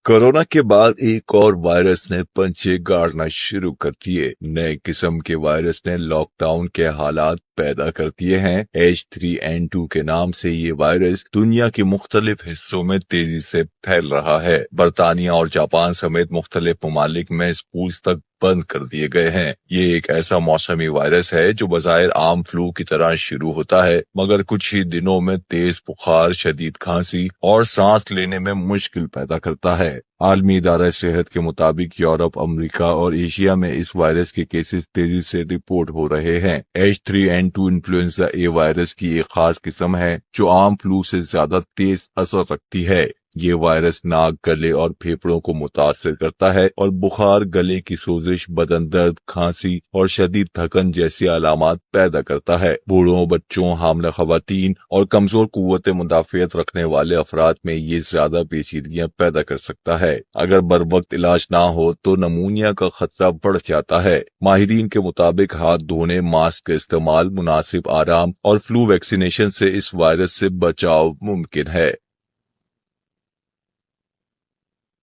Corona के बाद एक और वायरस ने पंचे गाड़ना शुरू कर दिए। नए किस्म के वायरस ने लॉकडाउन के हालात पैदा कर दिए हैं। H3N2 के नाम से ये वायरस दुनिया के मुख्तलिफ हिस्सों में तेजी से फैल रहा है। बरतानिया और जापान समेत मुख्तलिफ ममालिक में स्कूल तक बंद कर दिए गए हैं। ये एक ऐसा मौसमी वायरस है जो बज़ाहिर आम फ्लू की तरह शुरू होता है, मगर कुछ ही दिनों में तेज बुखार, शदीद खांसी और सांस लेने में मुश्किल पैदा करता है। आलमी इदारा सेहत के मुताबिक यूरोप, अमेरिका और एशिया में इस वायरस के केसेस तेजी से रिपोर्ट हो रहे हैं। H3N2 इन्फ्लुएंजा ए वायरस की एक खास किस्म है जो आम फ्लू से ज्यादा तेज असर रखती है। ये वायरस नाक, गले और फेफड़ों को मुतासर करता है और बुखार, गले की सोजिश, बदन दर्द, खांसी और शदीद थकन जैसी अलामात पैदा करता है। बूढ़ों, बच्चों, हामिला खवातीन और कमजोर कुव्वत मुदाफियत रखने वाले अफराद में ये ज्यादा पेचीदगियां पैदा कर सकता है। अगर बर वक्त इलाज ना हो तो नमूनिया का खतरा बढ़ जाता है। माहिरीन के मुताबिक हाथ धोने, मास्क का इस्तेमाल, मुनासिब आराम और फ्लू वैक्सीनेशन से इस वायरस से बचाव मुमकिन है।